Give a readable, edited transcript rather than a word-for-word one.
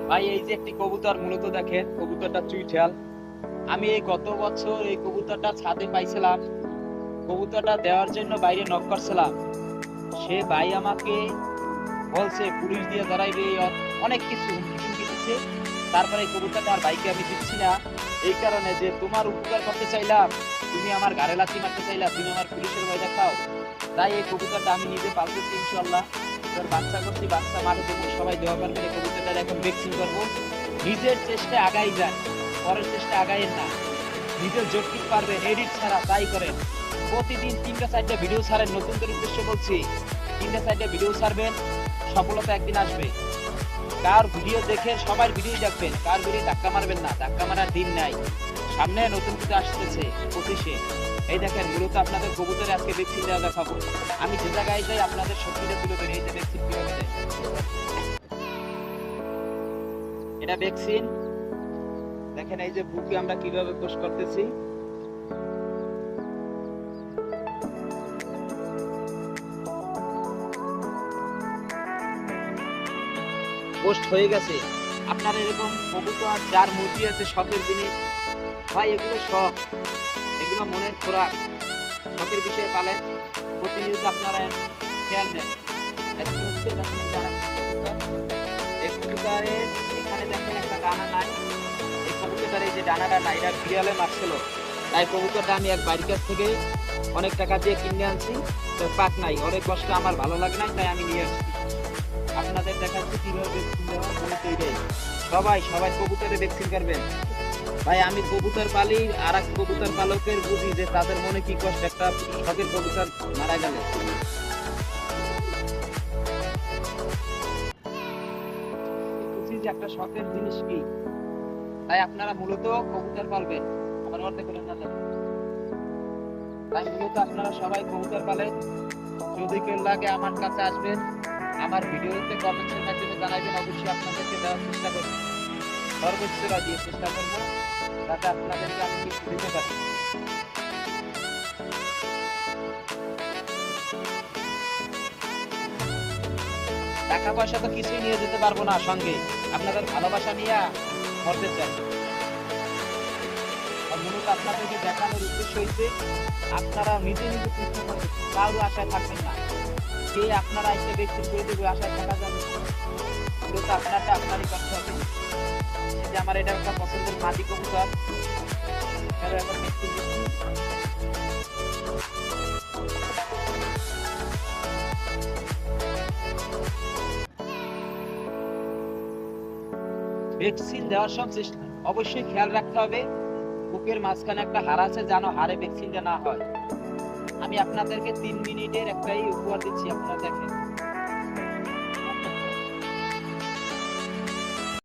ভাই এই যে একটি কবুতর, মূলত দেখেন কবুতরটা চুইঠাল। আমি এই গত বছর এই কবুতরটা ছাদে পাইছিলাম। কবুতরটা দেওয়ার জন্য বাইরে নক করছিলাম। সে ভাই আমাকে বলছে পুলিশ দিয়ে ধরাইবে, অনেক কিছু হুমকি টুমকি দিচ্ছে। তারপরে এই কবুতরটা আর ভাইকে আমি দিচ্ছি না, এই কারণে যে তোমার উপকার করতে চাইলাম, তুমি আমার গাড়ে লাথি মারতে চাইলা, তুমি আমার পুলিশের ভয় দেখাও। তাই এই কবুতরটা আমি নিজে পালতেছি ইনশাল্লাহ। এবার বাচ্চা করছি, বাচ্চা মাঠে দেবো, সবাই দোয়া করবেন। এই কবুতরটা এখন ভ্যাকসিন করবো। নিজের চেষ্টায় আগাই যান, পরের চেষ্টা আগাইয়েন না। নিজের যতটুকু পারবেন এডিট ছাড়া তাই করেন। প্রতিদিন 3টা 4টা ভিডিও ছাড়েন। নতুনদের উদ্দেশ্য বলছি, 3টা 4টা ভিডিও ছাড়বেন, সফলতা একদিন আসবে। কার ভিডিও দেখে সবার ভিডিও দেখবেন, কার ভিডিও ধাক্কা মারবেন না, ধাক্কা মারার দিন নাই। সামনে নতুন কিছু আসতেছে 25-এ। এই দেখেন, মূলত আপনাদের কবুতরে আজকে ভ্যাকসিন দেওয়া দেখাবো। আমি যে জায়গায় যাই আপনাদের সত্যিটা তুলে ধরি। এই যে ভ্যাকসিন কিভাবে দেয়, এটা ভ্যাকসিন দেখেন। এই যে বুকে আমরা কিভাবে কোষ করতেছি। পোস্ট হয়ে গেছে। আপনার এরকম কবুতর যার মুরগি আছে, শখের জিনিস ভাই, এগুলো শখ, এগুলো মনের খোরাক। শখের বিষয়ে পালেন, প্রতিনিয়ত আপনারা খেয়াল নেন। এখন হচ্ছে দেখেন যারা এই কবুতরের এখানে দেখেন একটা ডানা নাই। এই কবুতরের যে ডানাটা নাই, এটা বিড়ালে মারছিল। তাই কবুতরটা আমি এক বাড়ির কাছ থেকে অনেক টাকা দিয়ে কিনে আনছি। তো পাক নাই, অনেক কষ্ট, আমার ভালো লাগে না, তাই আমি নিয়ে আসছি। আপনাদের দেখাচ্ছি কিভাবে ভ্যাকসিন দেওয়া, মূলত এটাই। সবাই সবাই কবুতরে ভ্যাকসিন করবেন। ভাই আমি কবুতর পালি, আর এক কবুতর পালকের বুঝি যে তাদের মনে কি কষ্ট একটা শখের কবুতর মারা গেলে। বুঝি যে একটা শখের জিনিস কি। তাই আপনারা মূলত কবুতর পালবেন, আমার অর্ধে করে না জানেন। তাই মূলত আপনারা সবাই কবুতর পালেন। যদি কেউ লাগে আমার কাছে আসবেন, আমার ভিডিওতে কমেন্টের মাধ্যমে জানাবেন। অবশ্যই আপনাদেরকে দেওয়ার চেষ্টা করব, সর্বোচ্চটা দিয়ে চেষ্টা করবো, যাতে আপনাদেরকে আমি কিছু দিতে পারি। টাকা পয়সা তো কিছুই নিয়ে যেতে পারবো না সঙ্গে, আপনাদের ভালোবাসা নিয়ে মরতে চাই। আর মূলত আপনাদেরকে দেখানোর উদ্দেশ্য হইছে আপনারা নিজে নিজে চেষ্টা করবেন, কারো আশায় থাকবেন না। কে আপনারা এসে ভ্যাকসিন করে দেবে আশায় থাকা যাবে না। মূলত আপনারটা আপনারই করতে হবে। এই যে আমার এটা একটা পছন্দের মাদি কবুতর, এটারও এখন ভ্যাকসিন দিচ্ছি। ভ্যাকসিন দেওয়ার সব চেষ্টা অবশ্যই খেয়াল রাখতে হবে। বুকের মাঝখানে একটা হাড় আছে, যেন হাড়ে ভ্যাকসিনটা না হয়। আমি আপনাদেরকে 3 মিনিটের একটাই উপহার দিচ্ছি, আপনারা দেখেন।